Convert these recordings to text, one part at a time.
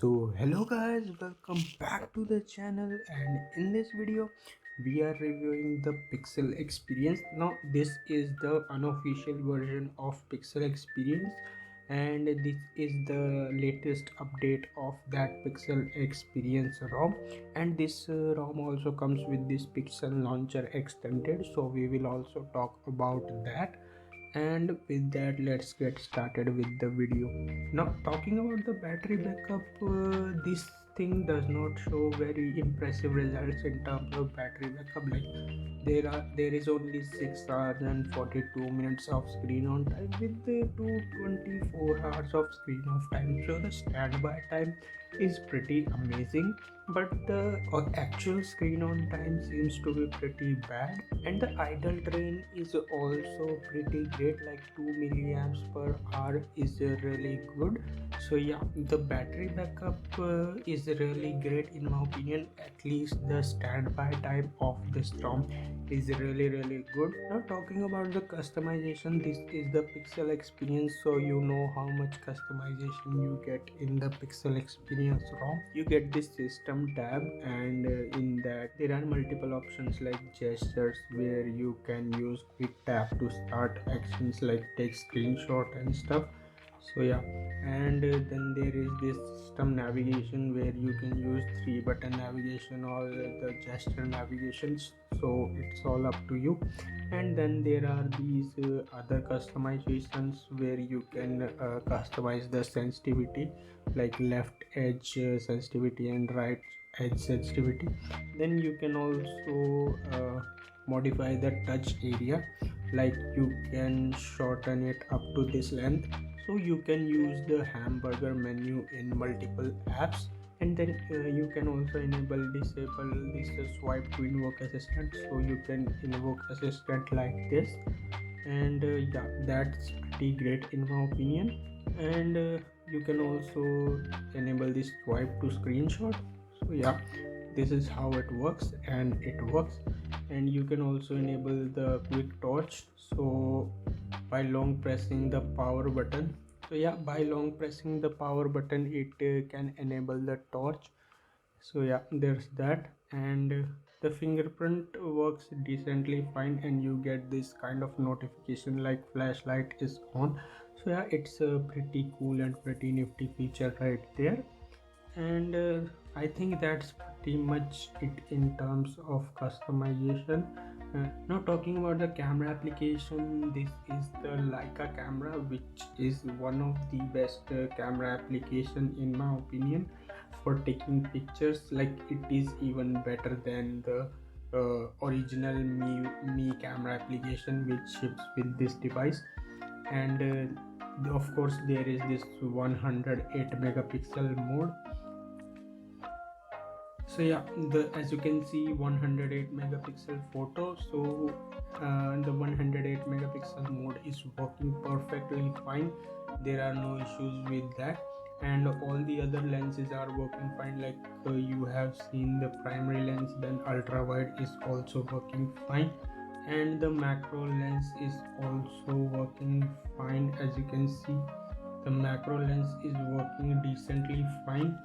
So hello guys, welcome back to the channel, and in this video we are reviewing the Pixel Experience. Now this is the unofficial version of Pixel Experience, and this is the latest update of that Pixel Experience ROM, and this ROM also comes with this Pixel Launcher extended, so we will also talk about that. And with that, let's get started with the video. Now talking about the battery backup, this thing does not show very impressive results in terms of battery backup. Like there is only 6 hours and 42 minutes of screen on time with the 224 hours of screen off time, so the standby time is pretty amazing, but the actual screen on time seems to be pretty bad, and the idle drain is also pretty great, like 2 milliamps per hour is really good. So yeah, the battery backup is really great in my opinion. At least the standby time of this ROM is really good. Now talking about the customization, this is the Pixel Experience, so you know how much customization you get in the Pixel Experience ROM. You get this system tab, and in that there are multiple options like gestures, where you can use quick tap to start actions like take screenshot and stuff. So yeah, and then there is this system navigation, where you can use 3 button navigation or the gesture navigations, so it's all up to you. And then there are these other customizations, where you can customize the sensitivity, like left edge sensitivity and right edge sensitivity. Then you can also modify the touch area, like you can shorten it up to this length, so you can use the hamburger menu in multiple apps. And then you can also disable this swipe to invoke assistant, so you can invoke assistant like this. And yeah, that's pretty great in my opinion. And you can also enable this swipe to screenshot. So yeah, this is how it works, and it works. And you can also enable the quick torch, so by long pressing the power button. So yeah, by long pressing the power button, it can enable the torch. So yeah, there's that. And the fingerprint works decently fine, and you get this kind of notification like flashlight is on. So yeah, it's a pretty cool and pretty nifty feature right there. And I think that's pretty much it in terms of customization. Now talking about the camera application, this is the Leica camera, which is one of the best camera application in my opinion for taking pictures. Like it is even better than the original me camera application which ships with this device. And of course there is this 108 megapixel mode. So yeah, the as you can see, 108 megapixel photo. So the 108 megapixel mode is working perfectly fine. There are no issues with that, and all the other lenses are working fine. Like you have seen the primary lens, then ultra wide is also working fine, and the macro lens is also working fine. As you can see, the macro lens is working decently fine.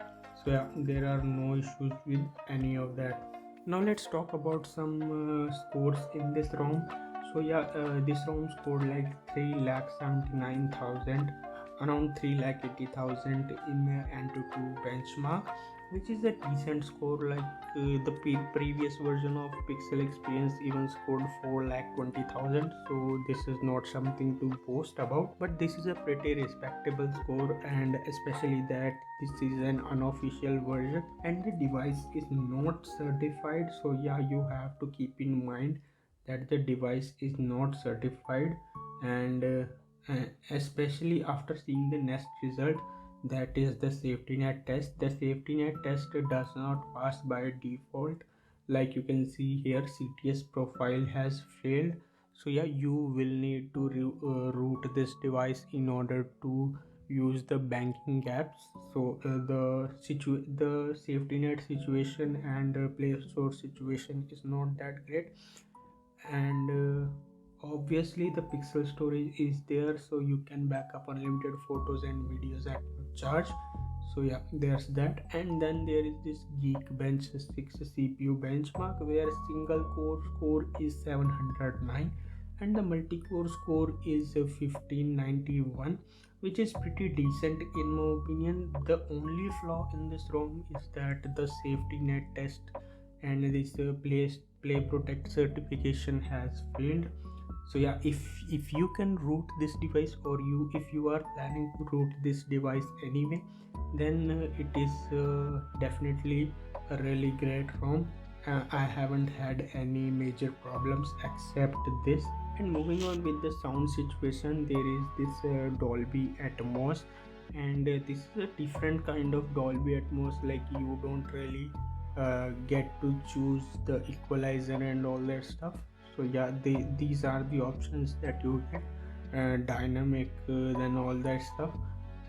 So yeah, there are no issues with any of that. Now let's talk about some scores in this ROM. So yeah, this ROM scored like 3,79,000, around 3,80,000 in Antutu benchmark, which is a decent score. Like the previous version of Pixel Experience even scored 4,20,000. So this is not something to boast about, but this is a pretty respectable score, and especially that this is an unofficial version and the device is not certified. So yeah, you have to keep in mind that the device is not certified. And especially after seeing the next result, that is the safety net test. The safety net test does not pass by default. Like you can see here, CTS profile has failed. So yeah, you will need to root this device in order to use the banking apps. So the safety net situation and Play Store situation is not that great. And obviously the pixel storage is there, so you can back up unlimited photos and videos at no charge. So yeah, there's that. And then there is this Geekbench 6 CPU benchmark where single core score is 709 and the multi-core score is 1591, which is pretty decent in my opinion. The only flaw in this ROM is that the safety net test and this play protect certification has failed. So yeah, if you can root this device, or if you are planning to root this device anyway, then it is definitely a really great ROM. I haven't had any major problems except this. And moving on with the sound situation, there is this Dolby Atmos, and this is a different kind of Dolby Atmos. Like, you don't really get to choose the equalizer and all that stuff. So yeah, these are the options that you get, dynamic, then all that stuff.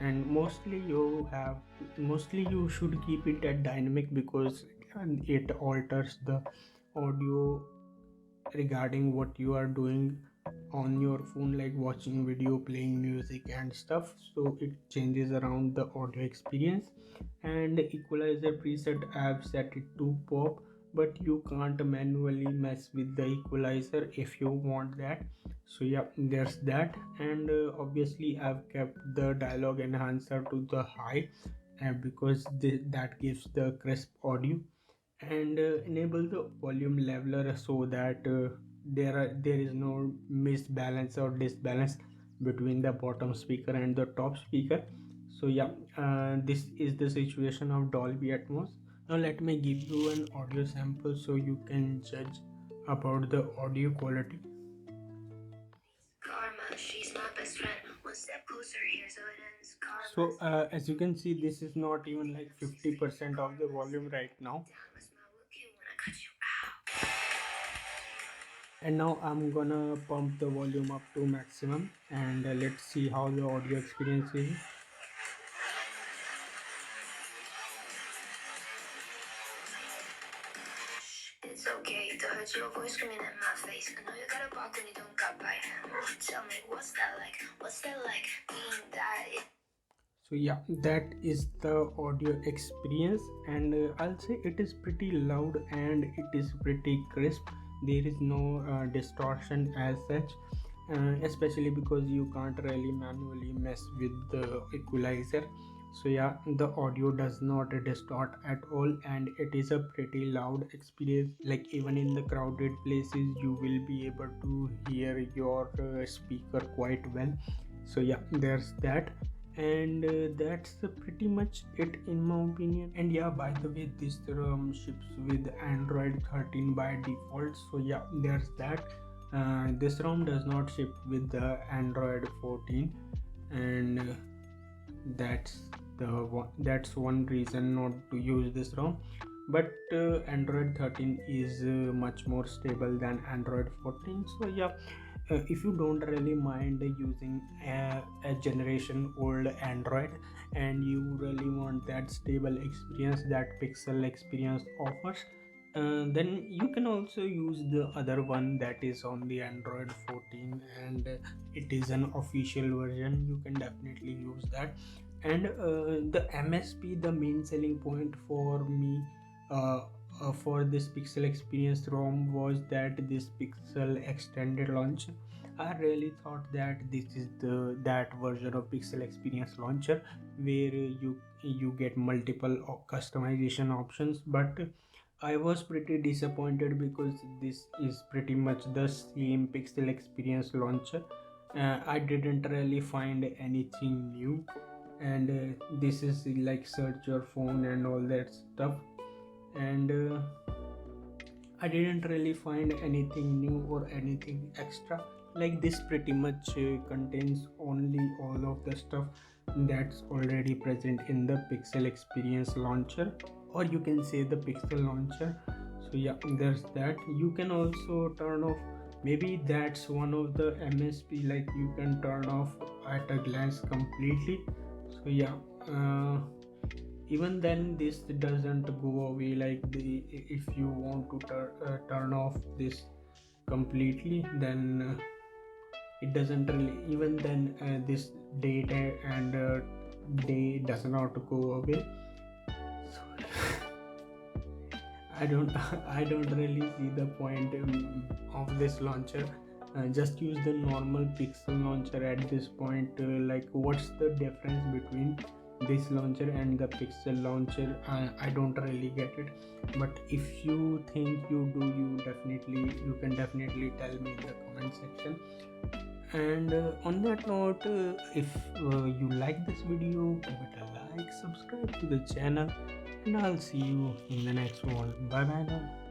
And mostly you should keep it at dynamic because it alters the audio regarding what you are doing on your phone, like watching video, playing music and stuff. So it changes around the audio experience. And the equalizer preset, I have set it to pop, but you can't manually mess with the equalizer if you want that. So yeah, there's that. And obviously I've kept the dialogue enhancer to the high, because that gives the crisp audio. And enable the volume leveler so that there is no misbalance or disbalance between the bottom speaker and the top speaker. So yeah, this is the situation of Dolby Atmos. Now let me give you an audio sample so you can judge about the audio quality. Karma, she's my best friend. One step closer, here's how it ends. So as you can see, this is not even like 50% of the volume right now. And now I'm gonna pump the volume up to maximum, and let's see how the audio experience is. It's okay to hurt your voice screaming at my face. I know you got a bark when you don't got bite. Tell me, what's that like? What's that like being that? So yeah, that is the audio experience, and I'll say it is pretty loud and it is pretty crisp. There is no distortion as such, especially because you can't really manually mess with the equalizer. So yeah, the audio does not distort at all, and it is a pretty loud experience. Like, even in the crowded places you will be able to hear your speaker quite well. So yeah, there's that. And that's pretty much it in my opinion. And yeah, by the way, this ships with Android 13 by default. So yeah, there's that. This ROM does not ship with the Android 14, and that's one reason not to use this ROM. But Android 13 is much more stable than Android 14. So yeah, if you don't really mind using a generation old Android, and you really want that stable experience that Pixel experience offers, then you can also use the other one that is on the Android 14, and it is an official version. You can definitely use that. And the MSP, the main selling point for me, uh, for this Pixel Experience ROM, was that this Pixel extended launcher. I really thought that this is that version of Pixel Experience launcher where you get multiple customization options, but I was pretty disappointed because this is pretty much the same Pixel Experience launcher. I didn't really find anything new, and this is like search your phone and all that stuff. And I didn't really find anything new or anything extra. Like, this pretty much contains only all of the stuff that's already present in the Pixel Experience launcher, or you can say the Pixel launcher. So yeah, there's that. You can also turn off, maybe that's one of the MSP, like you can turn off at a glance completely. So yeah, even then this doesn't go away. Like, if you want to turn off this completely, then it doesn't really, even then this data and they does not go away. So I don't really see the point of this launcher. Just use the normal Pixel launcher at this point. Like, what's the difference between this launcher and the Pixel launcher? I don't really get it. But if you think you do, you can definitely tell me in the comment section. And on that note, if you like this video, give it a like, subscribe to the channel, and I'll see you in the next one. Bye bye now.